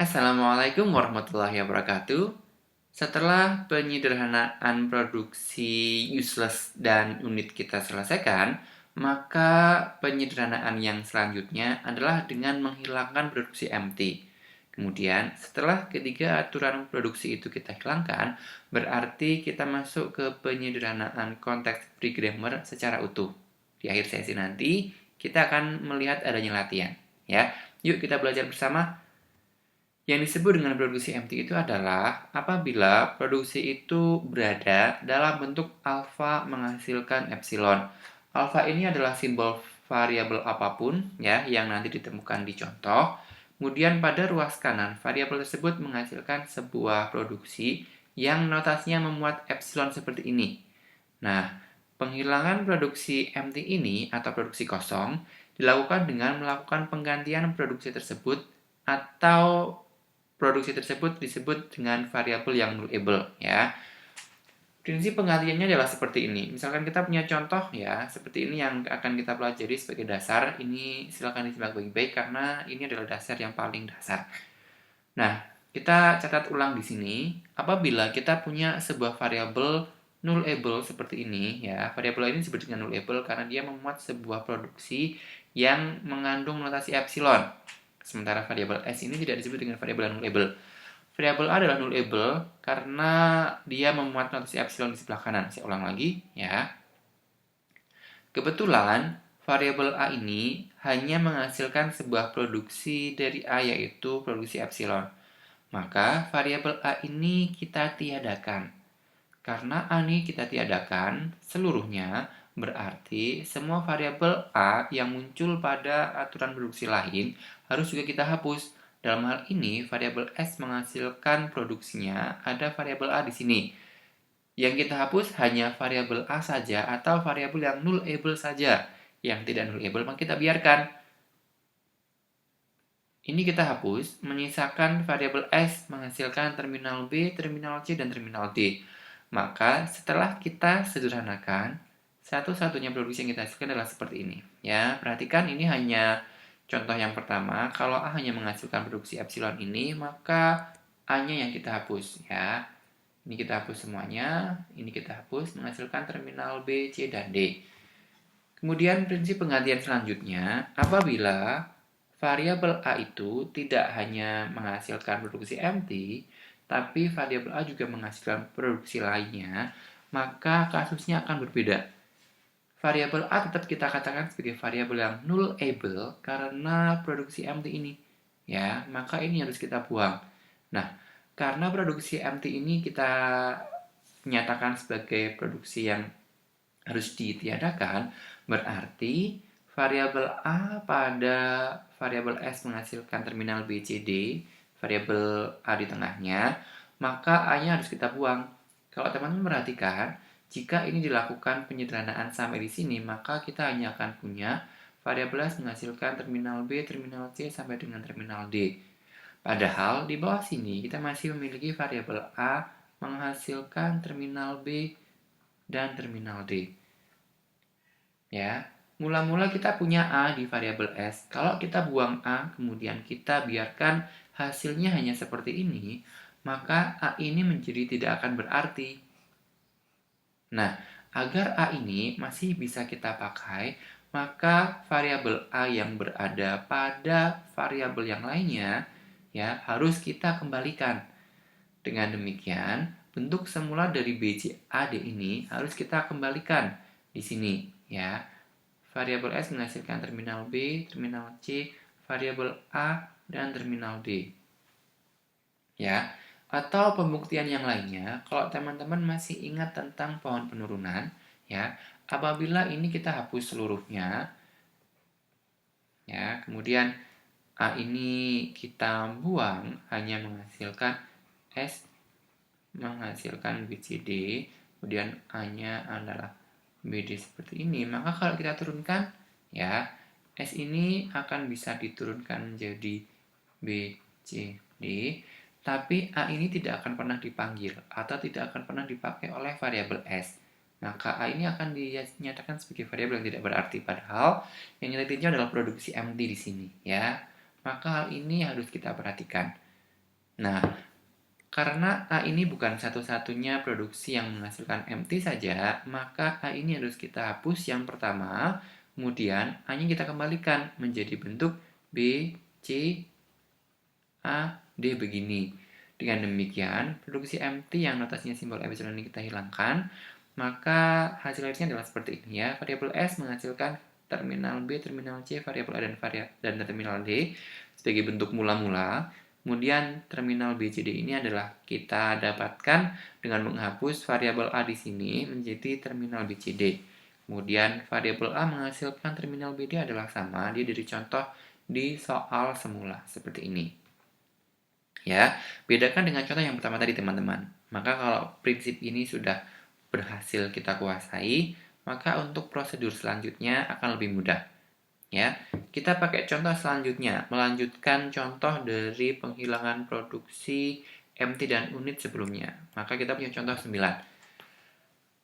Assalamualaikum warahmatullahi wabarakatuh. Setelah penyederhanaan produksi useless dan unit kita selesaikan, maka penyederhanaan yang selanjutnya adalah dengan menghilangkan produksi empty. Kemudian, setelah ketiga aturan produksi itu kita hilangkan, berarti kita masuk ke penyederhanaan konteks free grammar secara utuh. Di akhir sesi nanti, kita akan melihat adanya latihan. Ya, yuk kita belajar bersama. Yang disebut dengan produksi empty itu adalah apabila produksi itu berada dalam bentuk alfa menghasilkan epsilon. Alfa ini adalah simbol variabel apapun ya yang nanti ditemukan di contoh. Kemudian pada ruas kanan, variabel tersebut menghasilkan sebuah produksi yang notasinya memuat epsilon seperti ini. Nah, penghilangan produksi empty ini atau produksi kosong dilakukan dengan melakukan penggantian produksi tersebut atau produksi tersebut disebut dengan variabel yang nullable ya. Prinsip penggantiannya adalah seperti ini. Misalkan kita punya contoh ya, seperti ini yang akan kita pelajari sebagai dasar. Ini silakan disimak baik-baik karena ini adalah dasar yang paling dasar. Nah, kita catat ulang di sini. Apabila kita punya sebuah variabel nullable seperti ini ya, variabel ini disebut dengan nullable karena dia memuat sebuah produksi yang mengandung notasi epsilon. Sementara variabel S ini tidak disebut dengan variabel nullable. Variabel A adalah nullable karena dia memuat notasi epsilon di sebelah kanan. Saya ulang lagi ya. Kebetulan variabel A ini hanya menghasilkan sebuah produksi dari A yaitu produksi epsilon. Maka variabel A ini kita tiadakan. Karena A ini kita tiadakan seluruhnya, berarti semua variabel A yang muncul pada aturan produksi lain harus juga kita hapus. Dalam hal ini, variabel S menghasilkan produksinya, ada variabel A di sini. Yang kita hapus hanya variabel A saja atau variabel yang nullable saja. Yang tidak nullable maka kita biarkan. Ini kita hapus, menyisakan variabel S menghasilkan terminal B, terminal C, dan terminal D. Maka setelah kita sederhanakan, satu-satunya produksi yang kita hasilkan adalah seperti ini. Ya, perhatikan ini hanya contoh yang pertama. Kalau A hanya menghasilkan produksi epsilon ini, maka A-nya yang kita hapus. Ya, ini kita hapus semuanya. Ini kita hapus menghasilkan terminal B, C, dan D. Kemudian prinsip penggantian selanjutnya, apabila variabel A itu tidak hanya menghasilkan produksi empty, tapi variabel A juga menghasilkan produksi lainnya, maka kasusnya akan berbeda. Variabel A tetap kita katakan sebagai variabel yang nullable karena produksi empty ini. Ya, maka ini harus kita buang. Nah, karena produksi empty ini kita nyatakan sebagai produksi yang harus ditiadakan, berarti variabel A pada variabel S menghasilkan terminal B, C, D, variabel A di tengahnya, maka A-nya harus kita buang. Kalau teman-teman perhatikan, jika ini dilakukan penyederhanaan sampai di sini, maka kita hanya akan punya variabel S menghasilkan terminal B, terminal C, sampai dengan terminal D. Padahal di bawah sini kita masih memiliki variabel A menghasilkan terminal B dan terminal D. Ya, mula-mula kita punya A di variabel S. Kalau kita buang A, kemudian kita biarkan hasilnya hanya seperti ini, maka A ini menjadi tidak akan berarti. Nah, agar A ini masih bisa kita pakai, maka variabel A yang berada pada variabel yang lainnya ya harus kita kembalikan. Dengan demikian, bentuk semula dari BCAD ini harus kita kembalikan di sini ya. Variabel S menghasilkan terminal B, terminal C, variabel A, dan terminal D. Ya, atau pembuktian yang lainnya, kalau teman-teman masih ingat tentang pohon penurunan, ya, apabila ini kita hapus seluruhnya, ya, kemudian A ini kita buang, hanya menghasilkan S menghasilkan BCD, kemudian A-nya adalah BD seperti ini, maka kalau kita turunkan ya S ini akan bisa diturunkan menjadi BCD, tapi A ini tidak akan pernah dipanggil atau tidak akan pernah dipakai oleh variabel S. Maka A ini akan dinyatakan sebagai variabel yang tidak berarti, padahal yang nilai adalah produksi MD di sini ya. Maka hal ini harus kita perhatikan. Nah, karena A ini bukan satu-satunya produksi yang menghasilkan MT saja, maka A ini harus kita hapus yang pertama, kemudian A-nya kita kembalikan menjadi bentuk B, C, A, D begini. Dengan demikian, produksi MT yang notasinya simbol epsilon ini kita hilangkan, maka hasil akhirnya adalah seperti ini ya. Variabel S menghasilkan terminal B, terminal C, variabel A dan terminal D sebagai bentuk mula-mula. Kemudian terminal BCD ini adalah kita dapatkan dengan menghapus variabel A di sini menjadi terminal BCD. Kemudian variabel A menghasilkan terminal BD adalah sama, dia dari contoh di soal semula seperti ini. Ya, bedakan dengan contoh yang pertama tadi teman-teman. Maka kalau prinsip ini sudah berhasil kita kuasai, maka untuk prosedur selanjutnya akan lebih mudah. Ya, kita pakai contoh selanjutnya, melanjutkan contoh dari penghilangan produksi MT dan unit sebelumnya. Maka kita punya contoh 9.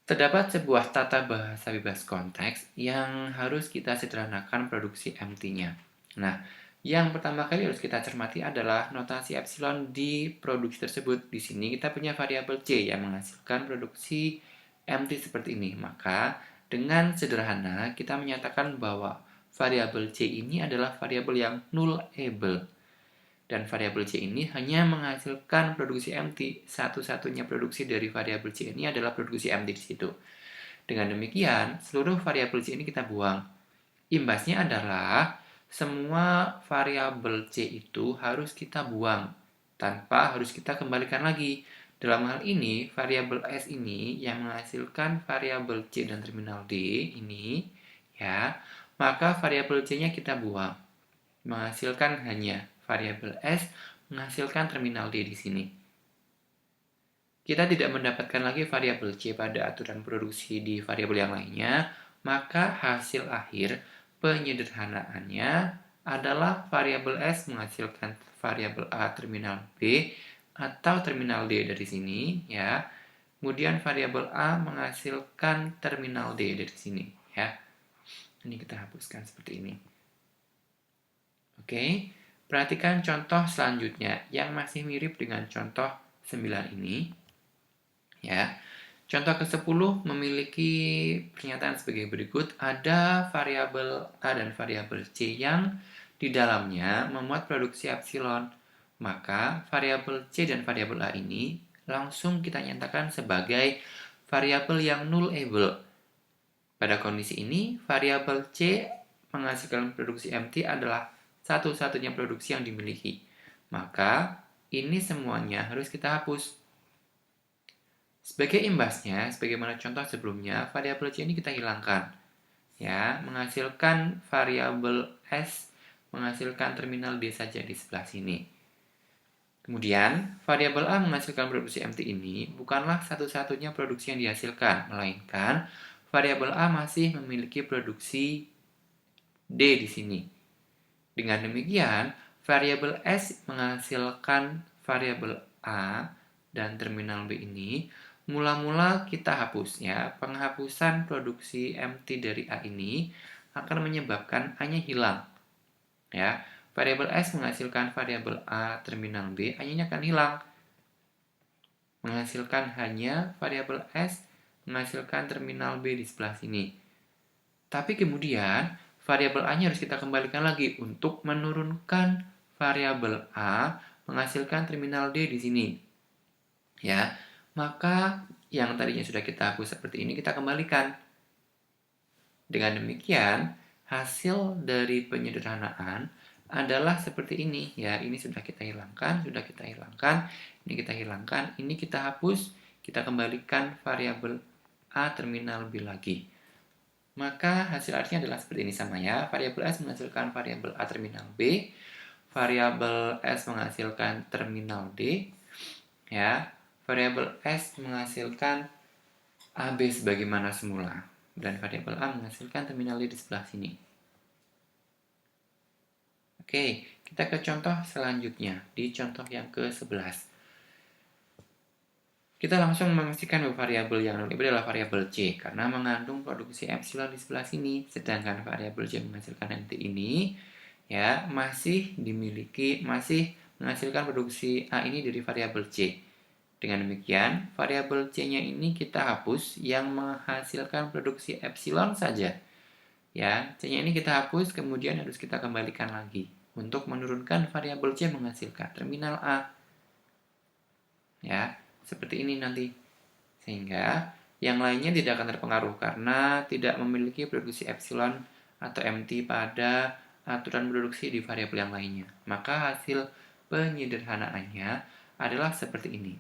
Terdapat sebuah tata bahasa bebas konteks yang harus kita sederhanakan produksi MT-nya. Nah, yang pertama kali harus kita cermati adalah notasi epsilon di produksi tersebut. Di sini kita punya variabel C yang menghasilkan produksi MT seperti ini. Maka, dengan sederhana kita menyatakan bahwa variabel C ini adalah variabel yang nullable. Dan variabel C ini hanya menghasilkan produksi MT. Satu-satunya produksi dari variabel C ini adalah produksi MT di situ. Dengan demikian, seluruh variabel C ini kita buang. Imbasnya adalah semua variabel C itu harus kita buang tanpa harus kita kembalikan lagi. Dalam hal ini, variabel S ini yang menghasilkan variabel C dan terminal D ini, ya, maka variabel C-nya kita buang, menghasilkan hanya variabel S menghasilkan terminal D di sini. Kita tidak mendapatkan lagi variabel C pada aturan produksi di variabel yang lainnya, maka hasil akhir penyederhanaannya adalah variabel S menghasilkan variabel A terminal B atau terminal D dari sini, ya. Kemudian variabel A menghasilkan terminal D dari sini, ya. Ini kita hapuskan seperti ini. Oke, perhatikan contoh selanjutnya yang masih mirip dengan contoh 9 ini. Ya. Contoh ke-10 memiliki pernyataan sebagai berikut. Ada variabel A dan variabel C yang di dalamnya memuat produksi epsilon. Maka variabel C dan variabel A ini langsung kita nyatakan sebagai variabel yang nullable. Pada kondisi ini, variabel C menghasilkan produksi MT adalah satu-satunya produksi yang dimiliki. Maka, ini semuanya harus kita hapus. Sebagai imbasnya, sebagaimana contoh sebelumnya, variabel C ini kita hilangkan. Ya, menghasilkan variabel S menghasilkan terminal D saja di sebelah sini. Kemudian, variabel A menghasilkan produksi MT ini bukanlah satu-satunya produksi yang dihasilkan, melainkan variabel A masih memiliki produksi D di sini. Dengan demikian, variabel S menghasilkan variabel A dan terminal B ini mula-mula kita hapus ya. Penghapusan produksi MT dari A ini akan menyebabkan A-nya hilang. Ya, variabel S menghasilkan variabel A terminal B, A-nya akan hilang. Menghasilkan hanya variabel S menghasilkan terminal B di sebelah sini. Tapi kemudian variabel A-nya harus kita kembalikan lagi untuk menurunkan variabel A menghasilkan terminal D di sini. Ya, maka yang tadinya sudah kita hapus seperti ini kita kembalikan. Dengan demikian, hasil dari penyederhanaan adalah seperti ini ya. Ini sudah kita hilangkan, ini kita hilangkan, ini kita hapus, kita kembalikan variabel A terminal B lagi. Maka hasil akhirnya adalah seperti ini sama ya. Variabel S menghasilkan variabel A terminal B, variabel S menghasilkan terminal D, ya. Variabel S menghasilkan AB sebagaimana semula. Dan variabel A menghasilkan terminal D di sebelah sini. Oke, kita ke contoh selanjutnya. Di contoh yang ke-11. Kita langsung memastikan bahwa variabel yang nullable adalah variabel C. Karena mengandung produksi epsilon di sebelah sini. Sedangkan variabel C menghasilkan MT ini ya masih menghasilkan produksi A ini dari variabel C. Dengan demikian, variabel C-nya ini kita hapus yang menghasilkan produksi epsilon saja. Ya, C-nya ini kita hapus, kemudian harus kita kembalikan lagi untuk menurunkan variabel C menghasilkan terminal A. Ya, seperti ini nanti. Sehingga yang lainnya tidak akan terpengaruh karena tidak memiliki produksi epsilon atau MT pada aturan produksi di variabel yang lainnya. Maka hasil penyederhanaannya adalah seperti ini.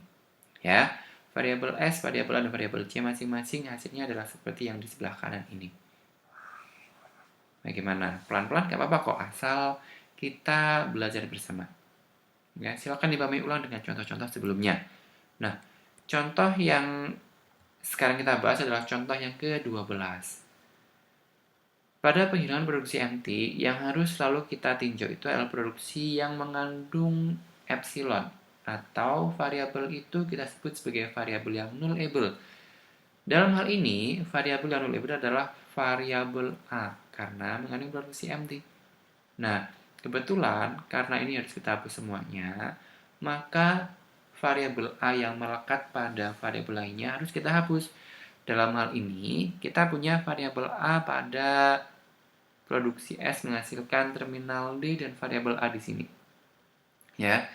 Ya, variabel S, variabel A, dan variabel C masing-masing hasilnya adalah seperti yang di sebelah kanan ini. Bagaimana? Pelan-pelan gak apa-apa kok, asal kita belajar bersama. Ya, silakan dipahami ulang dengan contoh-contoh sebelumnya. Nah, contoh yang sekarang kita bahas adalah contoh yang ke-12. Pada penghilangan produksi MT, yang harus selalu kita tinjau itu adalah produksi yang mengandung epsilon, atau variabel itu kita sebut sebagai variabel yang nullable. Dalam hal ini, variabel yang nullable adalah variabel A, karena mengandung produksi MT. Nah, kebetulan karena ini harus kita hapus semuanya, maka variabel A yang melekat pada variabel lainnya harus kita hapus. Dalam hal ini, kita punya variabel A pada produksi S menghasilkan terminal D dan variabel A di sini. Ya,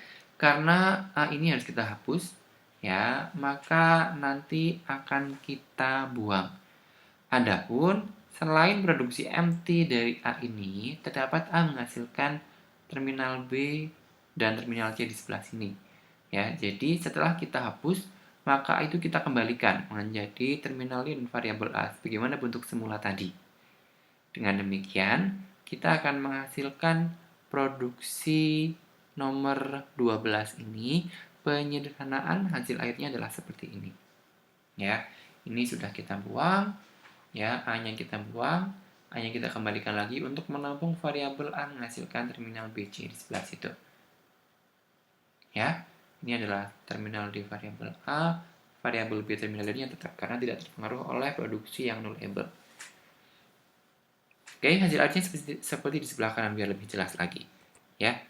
karena A ini harus kita hapus, ya, maka nanti akan kita buang. Adapun selain produksi MT dari A ini, terdapat A menghasilkan terminal B dan terminal C di sebelah sini. Ya, jadi setelah kita hapus, maka itu kita kembalikan menjadi terminal D dan variabel A sebagaimana bentuk semula tadi. Dengan demikian, kita akan menghasilkan produksi nomor 12 ini. Penyederhanaan hasil akhirnya adalah seperti ini. Ya, ini sudah kita buang. Ya, A-nya kita buang, A-nya kita kembalikan lagi untuk menampung variabel A menghasilkan terminal BC di sebelah situ. Ya, ini adalah terminal di variabel A, variabel B terminal D-nya tetap karena tidak terpengaruh oleh produksi yang nullable. Oke, hasil akhirnya seperti di sebelah kanan biar lebih jelas lagi. Ya.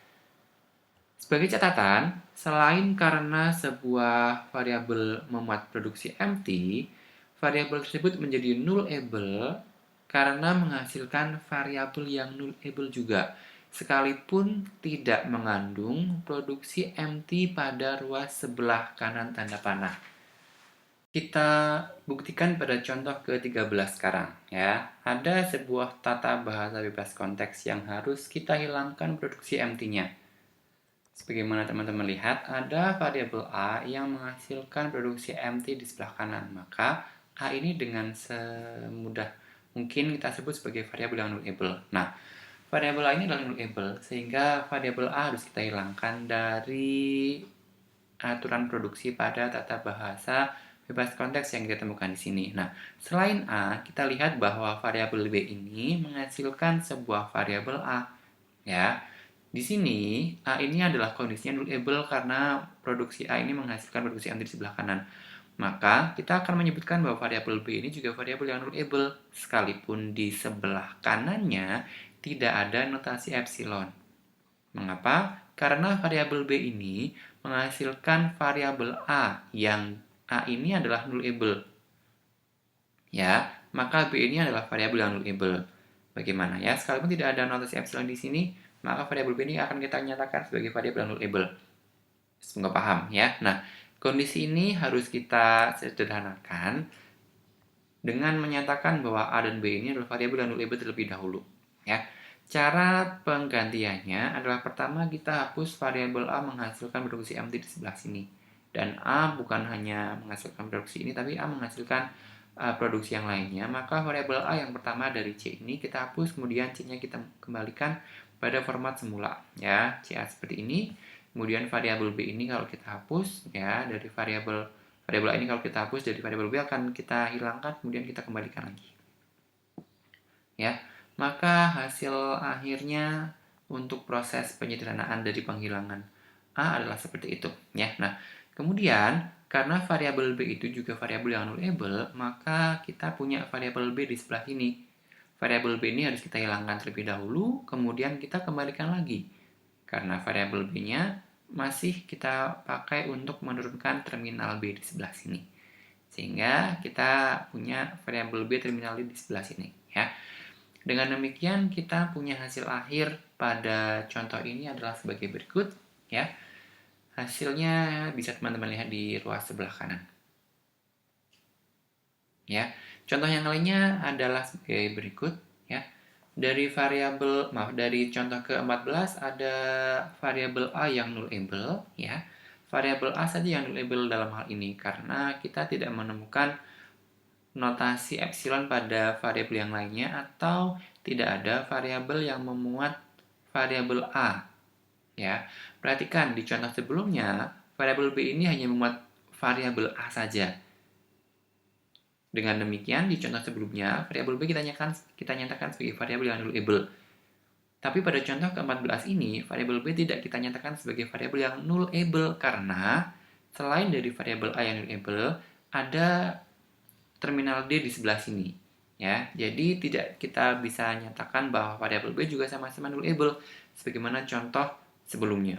Sebagai catatan, selain karena sebuah variabel memuat produksi MT, variabel tersebut menjadi nullable karena menghasilkan variabel yang nullable juga, sekalipun tidak mengandung produksi MT pada ruas sebelah kanan tanda panah. Kita buktikan pada contoh ke-13 sekarang, ya. Ada sebuah tata bahasa bebas konteks yang harus kita hilangkan produksi MT-nya. Sebagaimana teman-teman lihat, ada variabel A yang menghasilkan produksi MT di sebelah kanan. Maka A ini dengan semudah mungkin kita sebut sebagai variabel yang nullable. Nah, variabel A ini adalah nullable, sehingga variabel A harus kita hilangkan dari aturan produksi pada tata bahasa bebas konteks yang kita temukan di sini. Nah, selain A, kita lihat bahwa variabel B ini menghasilkan sebuah variabel A. Ya, di sini A ini adalah kondisinya nullable karena produksi A ini menghasilkan produksi MT di sebelah kanan. Maka kita akan menyebutkan bahwa variabel B ini juga variabel yang nullable sekalipun di sebelah kanannya tidak ada notasi epsilon. Mengapa? Karena variabel B ini menghasilkan variabel A yang A ini adalah nullable. Ya, maka B ini adalah variabel yang nullable. Bagaimana ya? Sekalipun tidak ada notasi epsilon di sini, maka variabel B ini akan kita nyatakan sebagai variabel yang nullable. Semoga paham ya. Nah, kondisi ini harus kita sederhanakan dengan menyatakan bahwa A dan B ini adalah variabel yang nullable terlebih dahulu. Ya. Cara penggantiannya adalah pertama kita hapus variabel A menghasilkan produksi MT di sebelah sini. Dan A bukan hanya menghasilkan produksi ini, tapi A menghasilkan produksi yang lainnya. Maka variabel A yang pertama dari C ini kita hapus, kemudian C-nya kita kembalikan pada format semula. Ya, CA seperti ini. Kemudian variabel B ini kalau kita hapus, ya dari variabel A ini kalau kita hapus dari variabel B akan kita hilangkan, kemudian kita kembalikan lagi. Ya, maka hasil akhirnya untuk proses penyederhanaan dari penghilangan A adalah seperti itu. Ya, nah kemudian karena variabel B itu juga variabel yang nullable, maka kita punya variabel B di sebelah sini. Variabel B ini harus kita hilangkan terlebih dahulu, kemudian kita kembalikan lagi. Karena variabel B-nya masih kita pakai untuk menurunkan terminal B di sebelah sini. Sehingga kita punya variabel B terminal D di sebelah sini, ya. Dengan demikian kita punya hasil akhir pada contoh ini adalah sebagai berikut, ya. Hasilnya bisa teman-teman lihat di ruas sebelah kanan. Ya. Contoh yang lainnya adalah sebagai berikut, ya. Dari contoh ke-14 ada variabel A yang nullable, ya. Variabel A saja yang nullable dalam hal ini karena kita tidak menemukan notasi epsilon pada variabel yang lainnya atau tidak ada variabel yang memuat variabel A, ya. Perhatikan di contoh sebelumnya variabel B ini hanya memuat variabel A saja. Dengan demikian, di contoh sebelumnya, variabel B kita nyatakan sebagai variabel yang nullable. Tapi pada contoh ke-14 ini, variabel B tidak kita nyatakan sebagai variabel yang nullable karena selain dari variabel A yang nullable, ada terminal D di sebelah sini. Ya, jadi tidak kita bisa nyatakan bahwa variabel B juga sama-sama nullable sebagaimana contoh sebelumnya.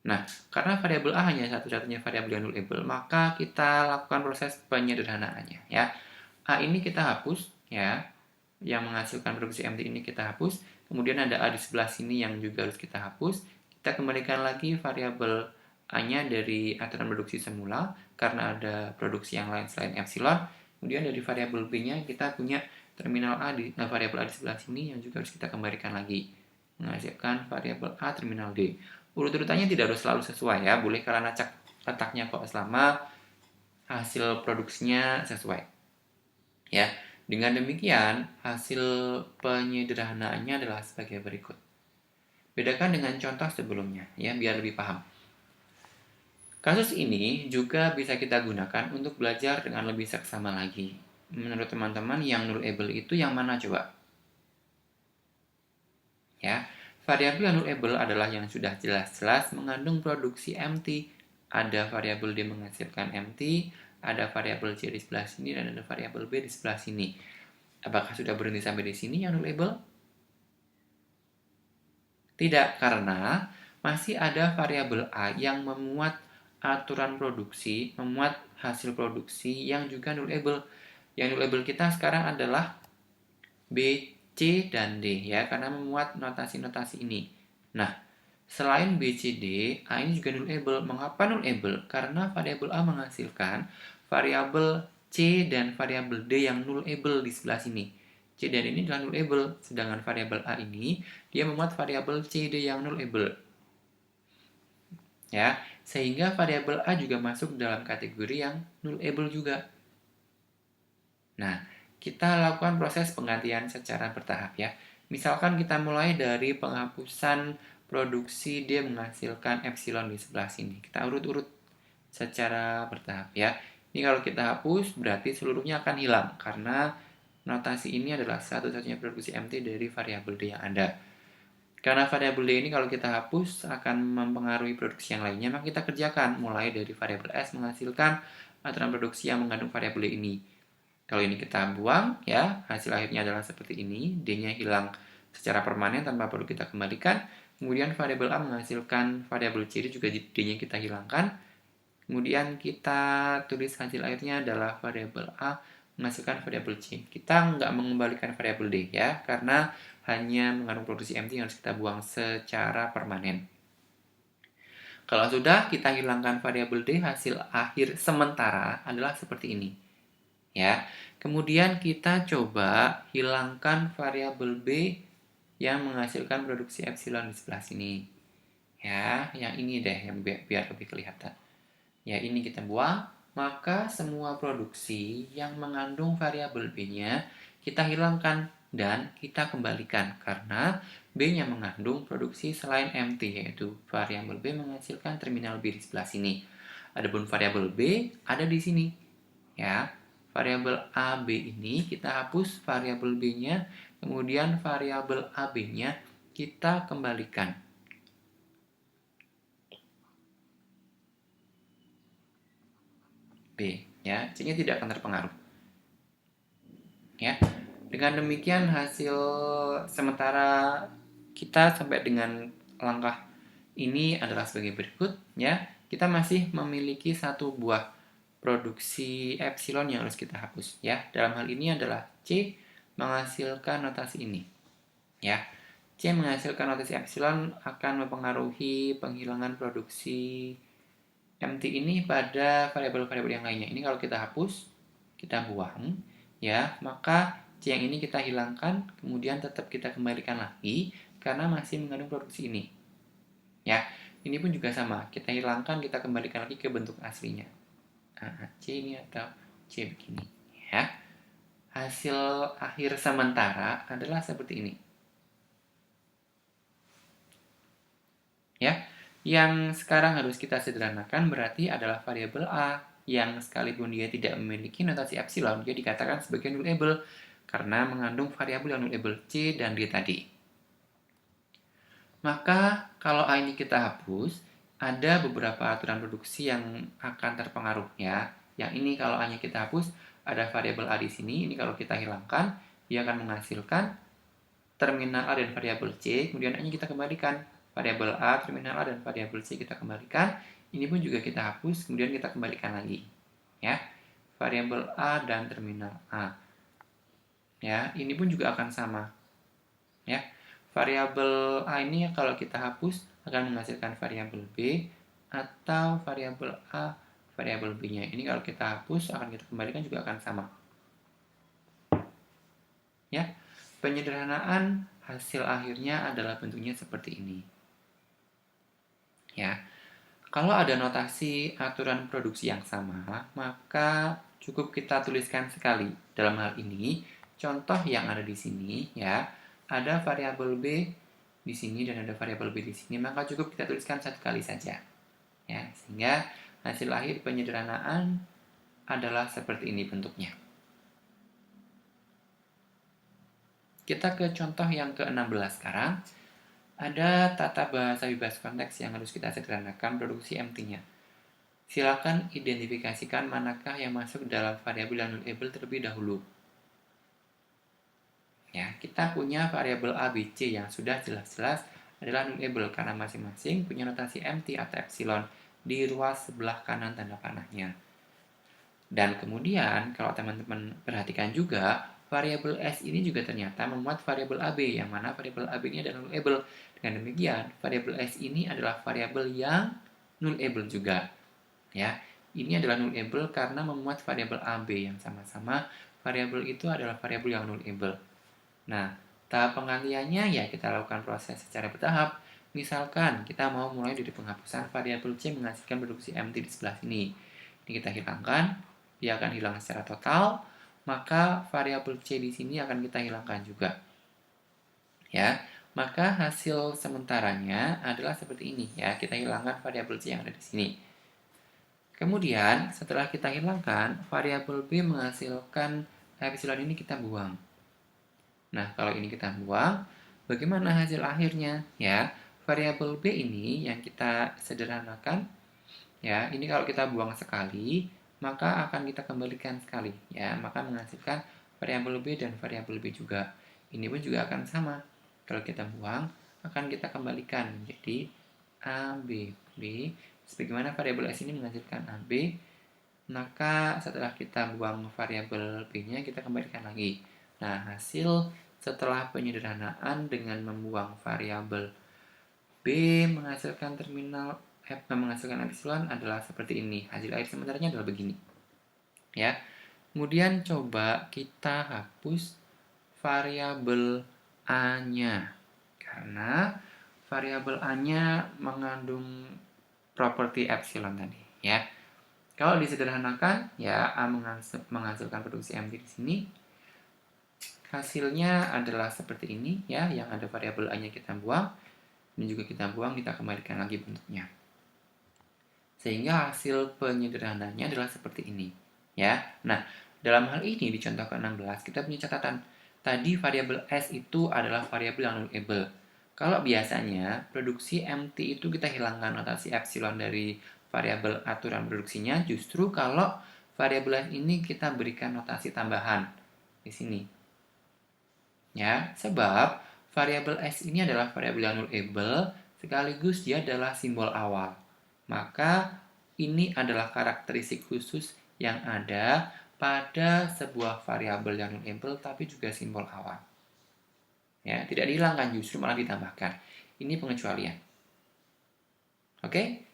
Nah, karena variabel A hanya satu-satunya variabel yang nullable, maka kita lakukan proses penyederhanaannya, ya. A ini kita hapus, ya. Yang menghasilkan produksi MT ini kita hapus. Kemudian ada A di sebelah sini yang juga harus kita hapus. Kita kembalikan lagi variabel A-nya dari aturan produksi semula karena ada produksi yang lain selain epsilon. Kemudian dari variabel B-nya kita punya terminal A variabel A di sebelah sini yang juga harus kita kembalikan lagi. Menghasilkan variabel A terminal D. Urut-urutannya tidak harus selalu sesuai, ya. Boleh kalian acak letaknya kok selama hasil produksinya sesuai. Ya. Dengan demikian, hasil penyederhanaannya adalah sebagai berikut. Bedakan dengan contoh sebelumnya, ya, biar lebih paham. Kasus ini juga bisa kita gunakan untuk belajar dengan lebih seksama lagi. Menurut teman-teman, yang nullable itu yang mana coba? Ya, variabel yang nullable adalah yang sudah jelas-jelas mengandung produksi MT. Ada variabel D menghasilkan MT, ada variabel C di sebelah sini, dan ada variabel B di sebelah sini. Apakah sudah berhenti sampai di sini yang nullable? Tidak, karena masih ada variabel A yang memuat aturan produksi, memuat hasil produksi yang juga nullable. Yang nullable kita sekarang adalah B, C, dan D, ya, karena memuat notasi-notasi ini. Nah, selain B, C, D, A ini juga nullable. Mengapa nullable? Karena variabel A menghasilkan variabel C dan variabel D yang nullable di sebelah sini. C dan ini adalah nullable, sedangkan variabel A ini dia memuat variabel C, D yang nullable. Ya, sehingga variabel A juga masuk dalam kategori yang nullable juga. Nah, kita lakukan proses penggantian secara bertahap, ya. Misalkan kita mulai dari penghapusan produksi D menghasilkan epsilon di sebelah sini. Kita urut-urut secara bertahap, ya. Ini kalau kita hapus berarti seluruhnya akan hilang karena notasi ini adalah satu-satunya produksi MT dari variabel D yang ada. Karena variabel D ini kalau kita hapus akan mempengaruhi produksi yang lainnya, maka kita kerjakan mulai dari variabel S menghasilkan aturan produksi yang mengandung variabel D ini. Kalau ini kita buang, ya, hasil akhirnya adalah seperti ini. D-nya hilang secara permanen tanpa perlu kita kembalikan. Kemudian variabel A menghasilkan variabel C, juga D-nya kita hilangkan. Kemudian kita tulis hasil akhirnya adalah variabel A menghasilkan variabel C. Kita nggak mengembalikan variabel D, ya, karena hanya mengandung produksi MT yang harus kita buang secara permanen. Kalau sudah kita hilangkan variabel D, hasil akhir sementara adalah seperti ini. Ya. Kemudian kita coba hilangkan variabel B yang menghasilkan produksi epsilon di sebelah sini. Ya, yang ini deh yang biar lebih kelihatan. Ya, ini kita buang, maka semua produksi yang mengandung variabel B-nya kita hilangkan dan kita kembalikan karena B-nya mengandung produksi selain MT, yaitu variabel B menghasilkan terminal B di sebelah sini. Adapun variabel B ada di sini. Ya, variabel AB ini kita hapus variabel B-nya, kemudian variabel AB-nya kita kembalikan. B, ya, C-nya tidak akan terpengaruh. Ya, dengan demikian hasil sementara kita sampai dengan langkah ini adalah sebagai berikut, ya. Kita masih memiliki satu buah produksi epsilon yang harus kita hapus, ya. Dalam hal ini adalah C menghasilkan notasi ini, ya. C menghasilkan notasi epsilon akan mempengaruhi penghilangan produksi MT ini pada variabel-variabel yang lainnya. Ini kalau kita hapus, kita buang, ya, maka C yang ini kita hilangkan, kemudian tetap kita kembalikan lagi karena masih mengandung produksi ini. Ya, ini pun juga sama. Kita hilangkan, kita kembalikan lagi ke bentuk aslinya. Nah, C ini atau C begini, ya. Hasil akhir sementara adalah seperti ini. Ya, yang sekarang harus kita sederhanakan berarti adalah variabel A yang sekalipun dia tidak memiliki notasi epsilon, dia dikatakan sebagai nullable karena mengandung variabel yang nullable C dan D tadi. Maka kalau A ini kita hapus, ada beberapa aturan produksi yang akan terpengaruh, ya. Yang ini kalau A-nya kita hapus, ada variabel A di sini. Ini kalau kita hilangkan, dia akan menghasilkan terminal A dan variabel C. Kemudian A-nya kita kembalikan. Variabel A, terminal A, dan variabel C kita kembalikan. Ini pun juga kita hapus, kemudian kita kembalikan lagi. Ya, variabel A dan terminal A. Ya, ini pun juga akan sama. Ya, variabel A ini kalau kita hapus akan menghasilkan variabel B atau variabel A, variabel B-nya. Ini kalau kita hapus akan kita kembalikan juga akan sama. Ya, penyederhanaan hasil akhirnya adalah bentuknya seperti ini. Ya, kalau ada notasi aturan produksi yang sama, maka cukup kita tuliskan sekali. Dalam hal ini, contoh yang ada di sini, ya, ada variabel B di sini dan ada variabel B di sini, maka cukup kita tuliskan satu kali saja. Ya, sehingga hasil akhir penyederhanaan adalah seperti ini bentuknya. Kita ke contoh yang ke-16 sekarang. Ada tata bahasa bebas konteks yang harus kita sederhanakan produksi MT-nya. Silakan identifikasikan manakah yang masuk dalam variabel yang nullable terlebih dahulu. Ya, kita punya variabel A, B, C yang sudah jelas-jelas adalah nullable karena masing-masing punya notasi MT atau epsilon di ruas sebelah kanan tanda panahnya. Dan kemudian kalau teman-teman perhatikan juga, variabel S ini juga ternyata memuat variabel AB, yang mana variabel AB ini adalah nullable. Dengan demikian, variabel S ini adalah variabel yang nullable juga. Ya, ini adalah nullable karena memuat variabel AB yang sama-sama variabel itu adalah variabel yang nullable. Nah, tahap penggantiannya ya kita lakukan proses secara bertahap. Misalkan kita mau mulai dari penghapusan variabel C menghasilkan produksi MT di sebelah sini. Ini kita hilangkan, dia akan hilang secara total, maka variabel C di sini akan kita hilangkan juga. Ya, maka hasil sementaranya adalah seperti ini ya. Kita hilangkan variabel C yang ada di sini. Kemudian setelah kita hilangkan, variabel B menghasilkan epsilon ini kita buang. Nah, kalau ini kita buang, bagaimana hasil akhirnya? Ya, variabel B ini yang kita sederhanakan, ya, ini kalau kita buang sekali, maka akan kita kembalikan sekali, ya, maka menghasilkan variabel B dan variabel B juga. Ini pun juga akan sama. Kalau kita buang, akan kita kembalikan menjadi A, B, B. Sebagaimana variabel S ini menghasilkan A, B, maka setelah kita buang variabel B-nya, kita kembalikan lagi. Nah, hasil setelah penyederhanaan dengan membuang variabel B menghasilkan menghasilkan epsilon adalah seperti ini. Hasil akhir sementaranya adalah begini. Ya. Kemudian coba kita hapus variabel A-nya. Karena variabel A-nya mengandung properti epsilon tadi, ya. Kalau disederhanakan, ya A menghasilkan produksi MT di sini. Hasilnya adalah seperti ini, ya, yang ada variabel A-nya kita buang, dan juga kita buang, kita kembalikan lagi bentuknya. Sehingga hasil penyederhanaannya adalah seperti ini, ya. Nah, dalam hal ini di contoh ke-16 kita punya catatan. Tadi variabel S itu adalah variabel yang nullable. Kalau biasanya produksi MT itu kita hilangkan notasi epsilon dari variabel aturan produksinya, justru kalau variabel S ini kita berikan notasi tambahan di sini. Ya, sebab variabel S ini adalah variabel yang nullable sekaligus dia adalah simbol awal. Maka ini adalah karakteristik khusus yang ada pada sebuah variabel yang non-able tapi juga simbol awal. Ya, tidak dihilangkan, justru malah ditambahkan. Ini pengecualian. Oke?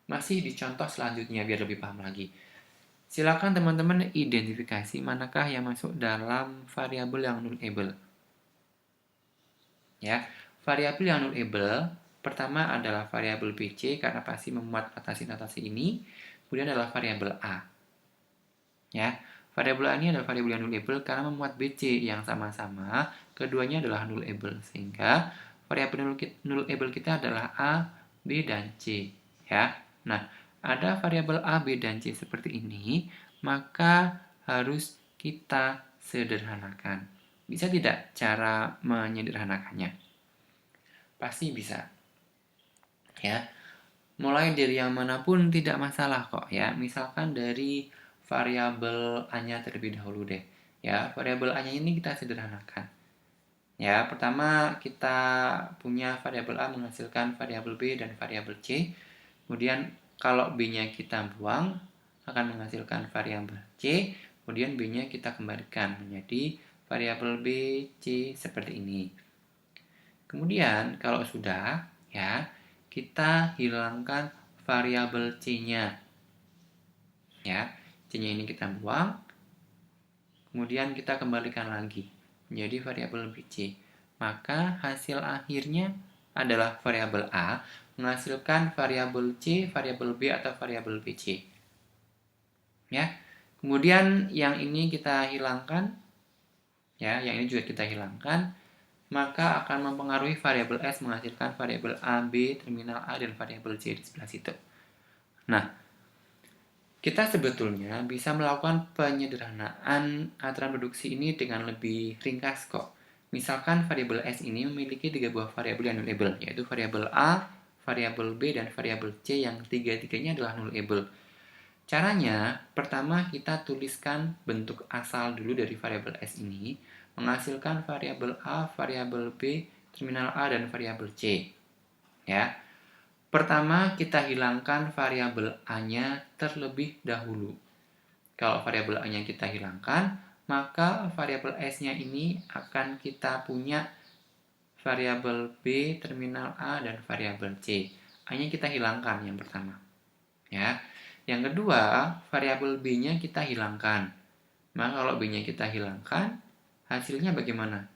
Masih di contoh selanjutnya biar lebih paham lagi. Silakan teman-teman identifikasi manakah yang masuk dalam variabel yang nullable. Ya, variabel yang nullable pertama adalah variabel BC karena pasti memuat notasi-notasi ini. Kemudian adalah variabel A. Ya, variabel A ini adalah variabel yang nullable karena memuat BC yang sama-sama, keduanya adalah nullable sehingga variabel nullable kita adalah A, B, dan C. Ya, nah ada variabel A, B, dan C seperti ini, maka harus kita sederhanakan. Bisa tidak cara menyederhanakannya? Pasti bisa. Ya, mulai dari yang manapun tidak masalah kok ya. Misalkan dari variabel A-nya terlebih dahulu deh. Ya, variabel A-nya ini kita sederhanakan. Ya, pertama kita punya variabel A menghasilkan variabel B dan variabel C. Kemudian kalau B-nya kita buang akan menghasilkan variabel C. Kemudian B-nya kita kembalikan menjadi variabel B, C seperti ini. Kemudian kalau sudah ya, kita hilangkan variabel C-nya. Ya, C-nya ini kita buang. Kemudian kita kembalikan lagi menjadi variabel BC. Maka hasil akhirnya adalah variabel A menghasilkan variabel C, variabel B atau variabel BC. Ya. Kemudian yang ini kita hilangkan. Ya, yang ini juga kita hilangkan. Maka akan mempengaruhi variabel S menghasilkan variabel A, B, terminal A, dan variabel C di sebelah situ. Nah, kita sebetulnya bisa melakukan penyederhanaan aturan produksi ini dengan lebih ringkas kok. Misalkan variabel S ini memiliki 3 buah variabel yang nullable, yaitu variabel A, variabel B, dan variabel C yang tiga-tiganya adalah nullable. Caranya, pertama kita tuliskan bentuk asal dulu dari variabel S ini, menghasilkan variabel A, variabel B, terminal A, dan variabel C. Ya. Pertama, kita hilangkan variabel A-nya terlebih dahulu. Kalau variabel A-nya kita hilangkan, maka variabel S-nya ini akan kita punya variabel B, terminal A, dan variabel C. A-nya kita hilangkan yang pertama. Ya. Yang kedua, variabel B-nya kita hilangkan. Maka kalau B-nya kita hilangkan, hasilnya bagaimana?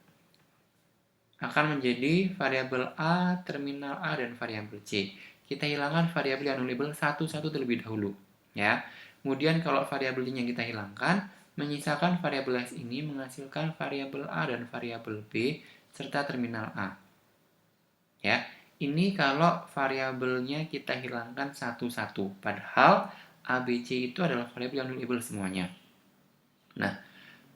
Akan menjadi variabel A, terminal A, dan variabel C. Kita hilangkan variabel yang nullable satu-satu terlebih dahulu. Ya. Kemudian kalau variabel yang kita hilangkan, menyisakan variabel S ini menghasilkan variabel A dan variabel B serta terminal A. Ya. Ini kalau variabelnya kita hilangkan satu-satu. Padahal A, B, C itu adalah variabel yang nullable semuanya. Nah,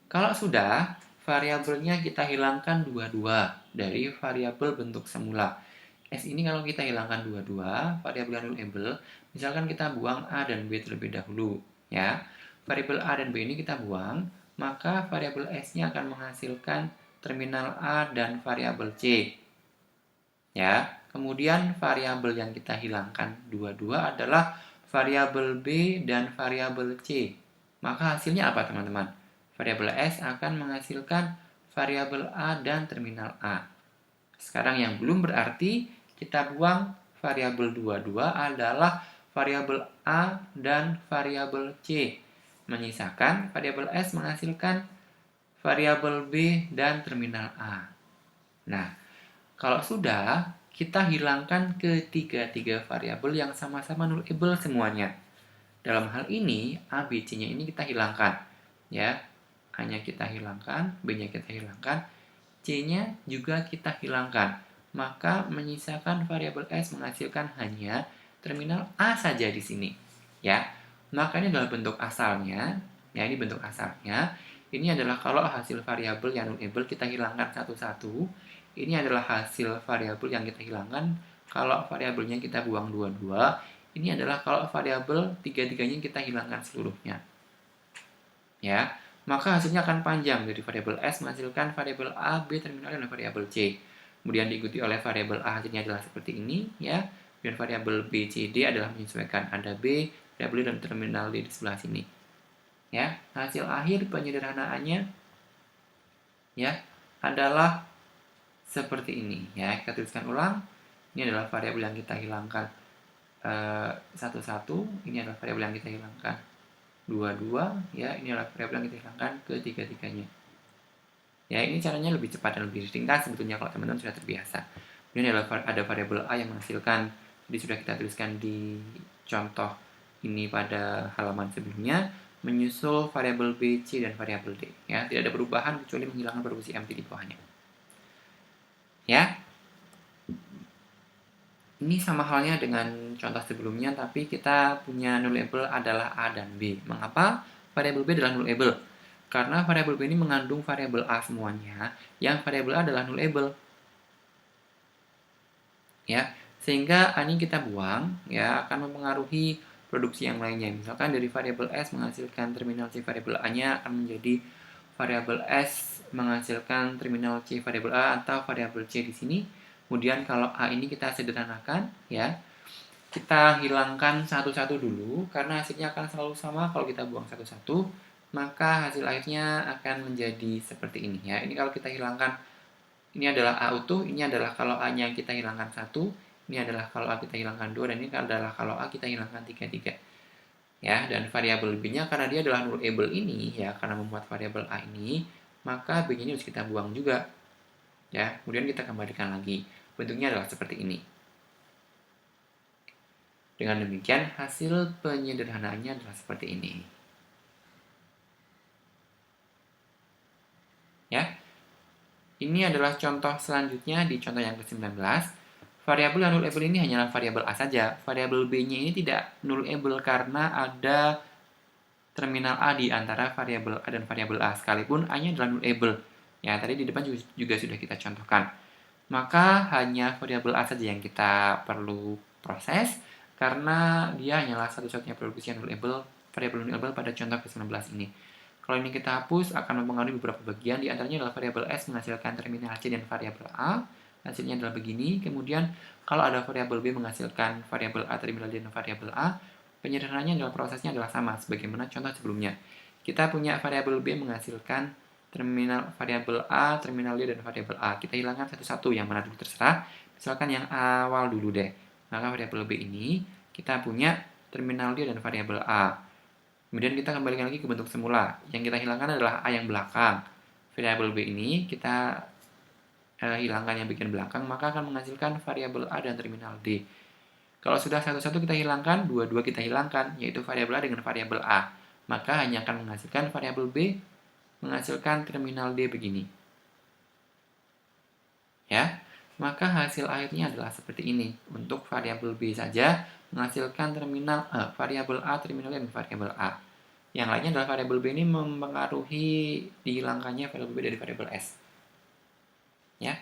kalau sudah, variabelnya kita hilangkan dua-dua dari variabel bentuk semula. S ini kalau kita hilangkan dua-dua, variabel yang nullable, misalkan kita buang A dan B terlebih dahulu. Ya, variabel A dan B ini kita buang, maka variabel S-nya akan menghasilkan terminal A dan variabel C. Ya, kemudian variabel yang kita hilangkan dua-dua adalah variabel B dan variabel C. Maka hasilnya apa teman-teman? Variabel S akan menghasilkan variabel A dan terminal A. Sekarang yang belum berarti kita buang variabel dua-dua adalah variabel A dan variabel C. Menyisakan variabel S menghasilkan variabel B dan terminal A. Nah, kalau sudah, kita hilangkan ketiga-tiga variabel yang sama-sama nullable semuanya. Dalam hal ini, A, B, C-nya ini kita hilangkan. Ya, A-nya kita hilangkan, B-nya kita hilangkan, C-nya juga kita hilangkan. Maka menyisakan variabel S menghasilkan hanya terminal A saja di sini. Ya, maka ini adalah bentuk asalnya. Ya, ini bentuk asalnya. Ini adalah kalau hasil variabel yang nullable kita hilangkan satu-satu. Ini adalah hasil variabel yang kita hilangkan kalau variabelnya kita buang dua-dua. Ini adalah kalau variabel tiga-tiganya kita hilangkan seluruhnya. Ya, maka hasilnya akan panjang dari variabel S menghasilkan variabel A, B, terminal dan variabel C. kemudian diikuti oleh variabel A hasilnya adalah seperti ini, ya. Dan variabel B, C, D adalah menyesuaikan ada B, variabel dan terminal D di sebelah sini. Ya, hasil akhir penyederhanaannya ya adalah seperti ini, ya. Kita tuliskan ulang. Ini adalah variabel yang kita hilangkan satu-satu, ini adalah variabel yang kita hilangkan dua-dua, ya. Ini adalah variabel yang kita hilangkan ketiga-tiganya. Ya, ini caranya lebih cepat dan lebih ringkas sebetulnya kalau teman-teman sudah terbiasa. Kemudian ada variabel A yang menghasilkan, jadi sudah kita tuliskan di contoh ini pada halaman sebelumnya, menyusul variabel B, C, dan variabel D. Ya, tidak ada perubahan kecuali menghilangkan produksi MT di bawahnya. Ya, ini sama halnya dengan contoh sebelumnya, tapi kita punya nullable adalah A dan B. Mengapa variabel B adalah nullable? Karena variabel B ini mengandung variabel A semuanya, yang variabel A adalah nullable. Ya, sehingga A ini kita buang, ya, akan mempengaruhi produksi yang lainnya. Misalkan dari variabel S menghasilkan terminal C variabel A-nya akan menjadi variabel S menghasilkan terminal C variabel A atau variabel C di sini. Kemudian kalau A ini kita sederhanakan, ya, kita hilangkan satu-satu dulu, karena hasilnya akan selalu sama kalau kita buang satu-satu, maka hasil akhirnya akan menjadi seperti ini, ya. Ini kalau kita hilangkan, ini adalah A utuh, ini adalah kalau A-nya kita hilangkan 1, ini adalah kalau A kita hilangkan 2, dan ini adalah kalau A kita hilangkan 3. Ya, dan variabel B-nya karena dia adalah nullable ini, ya, karena membuat variabel A ini, maka B-nya ini harus kita buang juga. Ya, kemudian kita kembalikan lagi. Bentuknya adalah seperti ini. Dengan demikian, hasil penyederhanaannya adalah seperti ini. Ya. Ini adalah contoh selanjutnya di contoh yang ke-19. Variabel yang nullable ini hanyalah variabel A saja. Variabel B-nya ini tidak nullable karena ada terminal A di antara variabel A dan variabel A, sekalipun A-nya adalah nullable. Ya, tadi di depan juga sudah kita contohkan. Maka hanya variabel A saja yang kita perlu proses, karena dia hanyalah satu-satunya produksi yang nullable, variabel nullable pada contoh ke-19 ini. Kalau ini kita hapus, akan mempengaruhi beberapa bagian, di antaranya adalah variabel S menghasilkan terminal C dan variabel A, hasilnya adalah begini. Kemudian, kalau ada variabel B menghasilkan variabel A, terminal D, dan variabel A, penyederhanaannya adalah prosesnya adalah sama, sebagaimana contoh sebelumnya. Kita punya variabel B menghasilkan terminal variabel A, terminal D, dan variabel A. Kita hilangkan satu-satu, yang mana dulu terserah. Misalkan yang awal dulu deh. Maka variabel B ini, kita punya terminal D dan variabel A. Kemudian kita kembalikan lagi ke bentuk semula. Yang kita hilangkan adalah A yang belakang. Variabel B ini kita hilangkan yang bagian belakang, maka akan menghasilkan variabel A dan terminal D. Kalau sudah satu-satu kita hilangkan, dua-dua kita hilangkan, yaitu variabel A dengan variabel A. Maka hanya akan menghasilkan variabel B menghasilkan terminal D begini. Ya, maka hasil akhirnya adalah seperti ini. Untuk variabel B saja menghasilkan terminal variabel A, terminal dan variabel A. Yang lainnya adalah variabel B ini mempengaruhi dihilangkannya variabel B dari variabel S. Ya,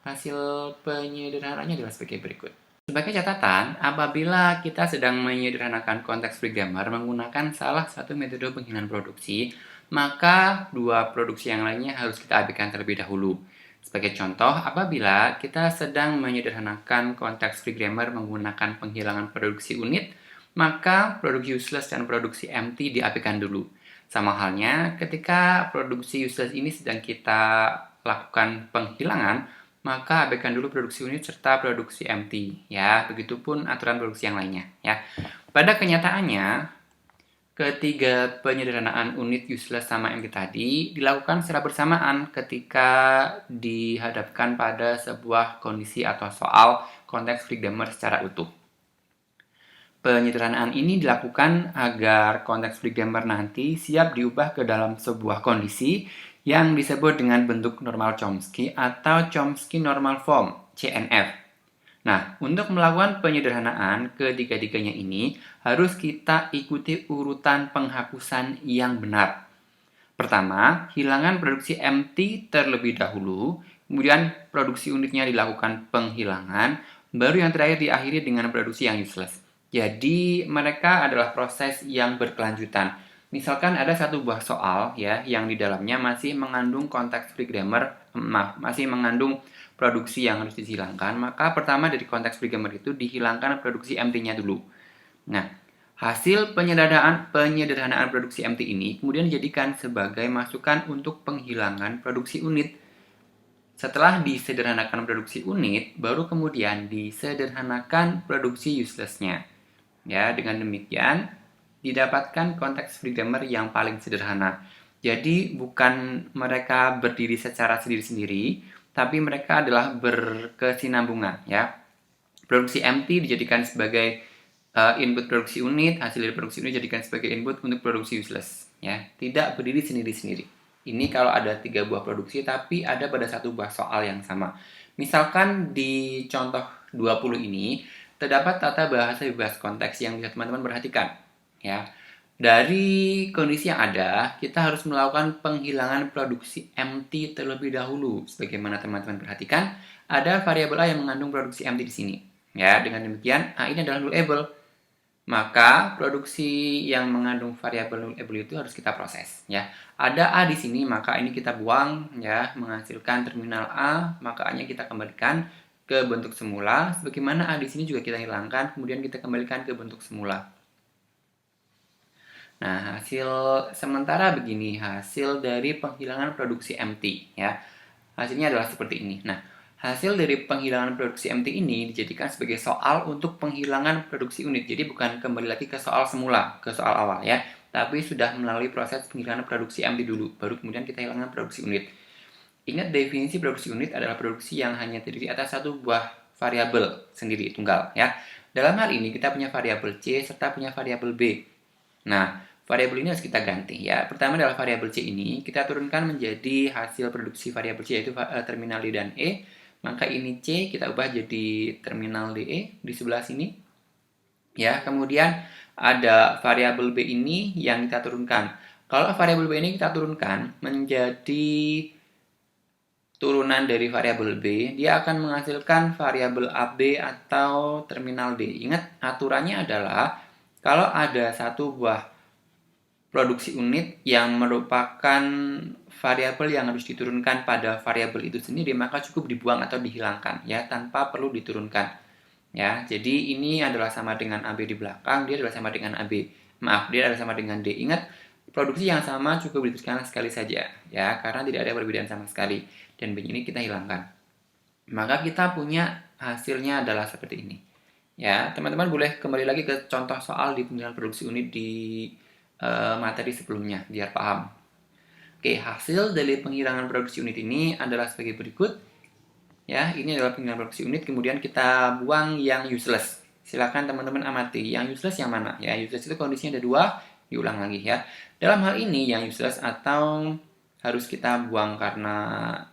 hasil penyederhanaannya adalah sebagai berikut. Sebagai catatan, apabila kita sedang menyederhanakan konteks free grammar menggunakan salah satu metode penghinaan produksi, maka dua produksi yang lainnya harus kita abaikan terlebih dahulu. Sebagai contoh, apabila kita sedang menyederhanakan konteks free grammar menggunakan penghilangan produksi unit, maka produksi useless dan produksi empty diabaikan dulu. Sama halnya ketika produksi useless ini sedang kita lakukan penghilangan, maka abaikan dulu produksi unit serta produksi empty. Ya, begitupun aturan produksi yang lainnya. Ya, pada kenyataannya, ketiga penyederhanaan unit useless sama empty tadi dilakukan secara bersamaan ketika dihadapkan pada sebuah kondisi atau soal konteks free grammar secara utuh. Penyederhanaan ini dilakukan agar konteks free grammar nanti siap diubah ke dalam sebuah kondisi yang disebut dengan bentuk normal Chomsky atau Chomsky Normal Form, CNF. Nah, untuk melakukan penyederhanaan ketiga-tiganya ini, harus kita ikuti urutan penghapusan yang benar. Pertama, hilangan produksi empty terlebih dahulu, kemudian produksi unitnya dilakukan penghilangan, baru yang terakhir diakhiri dengan produksi yang useless. Jadi, mereka adalah proses yang berkelanjutan. Misalkan ada satu buah soal ya yang di dalamnya masih mengandung konteks free grammar, masih mengandung produksi yang harus dihilangkan, maka pertama dari konteks pre-gammer itu dihilangkan produksi MT-nya dulu. Nah, hasil penyederhanaan produksi MT ini kemudian dijadikan sebagai masukan untuk penghilangan produksi unit. Setelah disederhanakan produksi unit, baru kemudian disederhanakan produksi useless-nya. Ya, dengan demikian didapatkan konteks pre-gammer yang paling sederhana. Jadi bukan mereka berdiri secara sendiri-sendiri, tapi mereka adalah berkesinambungan, ya. Produksi MT dijadikan sebagai input produksi unit, hasil dari produksi unit dijadikan sebagai input untuk produksi useless, ya. Tidak berdiri sendiri-sendiri. Ini kalau ada 3 buah produksi tapi ada pada satu buah soal yang sama. Misalkan di contoh 20 ini terdapat tata bahasa bebas konteks yang bisa teman-teman perhatikan, ya. Dari kondisi yang ada, kita harus melakukan penghilangan produksi MT terlebih dahulu. Sebagaimana teman-teman perhatikan, ada variabel A yang mengandung produksi MT di sini. Ya, dengan demikian A ini adalah nullable. Maka produksi yang mengandung variabel nullable itu harus kita proses, ya. Ada A di sini, maka ini kita buang, ya, menghasilkan terminal A, maka A-nya kita kembalikan ke bentuk semula. Sebagaimana A di sini juga kita hilangkan, kemudian kita kembalikan ke bentuk semula. Nah, hasil sementara begini, hasil dari penghilangan produksi MT, ya. Hasilnya adalah seperti ini. Nah, hasil dari penghilangan produksi MT ini dijadikan sebagai soal untuk penghilangan produksi unit. Jadi bukan kembali lagi ke soal semula, ke soal awal, ya. Tapi sudah melalui proses penghilangan produksi MT dulu, baru kemudian kita hilangkan produksi unit. Ingat, definisi produksi unit adalah produksi yang hanya terdiri atas satu buah variabel sendiri, tunggal, ya. Dalam hal ini kita punya variabel C serta punya variabel B. Nah, variabel ini harus kita ganti, ya. Pertama adalah variabel C ini kita turunkan menjadi hasil produksi variabel C, yaitu terminal D dan E. Maka ini C kita ubah jadi terminal DE di sebelah sini. Ya, kemudian ada variabel B ini yang kita turunkan. Kalau variabel B ini kita turunkan menjadi turunan dari variabel B, dia akan menghasilkan variabel AB atau terminal D. Ingat, aturannya adalah kalau ada satu buah produksi unit yang merupakan variabel yang harus diturunkan pada variabel itu sendiri, maka cukup dibuang atau dihilangkan, ya, tanpa perlu diturunkan, ya. Jadi ini adalah sama dengan AB di belakang, dia adalah sama dengan AB. Maaf, dia adalah sama dengan D. Ingat, produksi yang sama cukup dituliskan sekali saja, ya, karena tidak ada perbedaan sama sekali. Dan begini kita hilangkan. Maka kita punya hasilnya adalah seperti ini. Ya, teman-teman boleh kembali lagi ke contoh soal di penghilangan produksi unit di materi sebelumnya biar paham. Oke, hasil dari penghilangan produksi unit ini adalah sebagai berikut. Ya, ini adalah penghilangan produksi unit, kemudian kita buang yang useless. Silakan teman-teman amati, yang useless yang mana? Ya, useless itu kondisinya ada 2, diulang lagi, ya. Dalam hal ini yang useless atau harus kita buang karena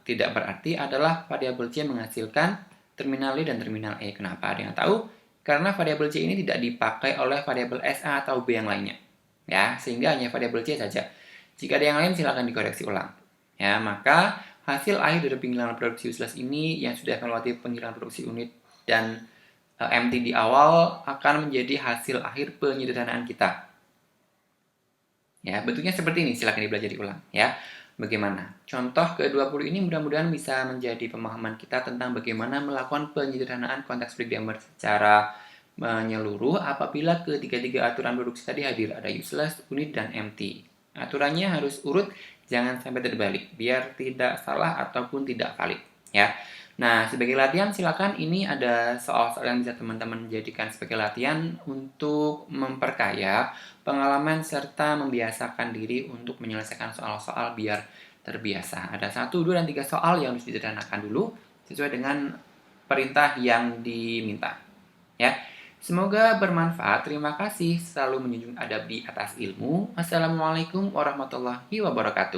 tidak berarti adalah variabel C menghasilkan terminal D dan terminal E. Kenapa? Ada yang tahu? Karena variabel C ini tidak dipakai oleh variabel S, A, atau B yang lainnya. Ya, sehingga hanya variabel C saja. Jika ada yang lain silakan dikoreksi ulang. Ya, maka hasil akhir dari penghilangan produksi useless ini yang sudah melewati penghilangan produksi unit dan MT di awal akan menjadi hasil akhir penyederhanaan kita. Ya, bentuknya seperti ini, silakan dipelajari ulang, ya. Bagaimana? Contoh ke-20 ini mudah-mudahan bisa menjadi pemahaman kita tentang bagaimana melakukan penyederhanaan konteks pre-gammer secara menyeluruh apabila ketiga-tiga aturan produksi tadi hadir, ada useless, unit, dan empty. Aturannya harus urut, jangan sampai terbalik, biar tidak salah ataupun tidak valid, ya. Nah, sebagai latihan silakan ini ada soal-soal yang bisa teman-teman jadikan sebagai latihan untuk memperkaya pengalaman serta membiasakan diri untuk menyelesaikan soal-soal biar terbiasa. Ada 1, 2, dan 3 soal yang harus disederhanakan dulu sesuai dengan perintah yang diminta, ya. Semoga bermanfaat. Terima kasih. Selalu menjunjung adab di atas ilmu. Assalamualaikum warahmatullahi wabarakatuh.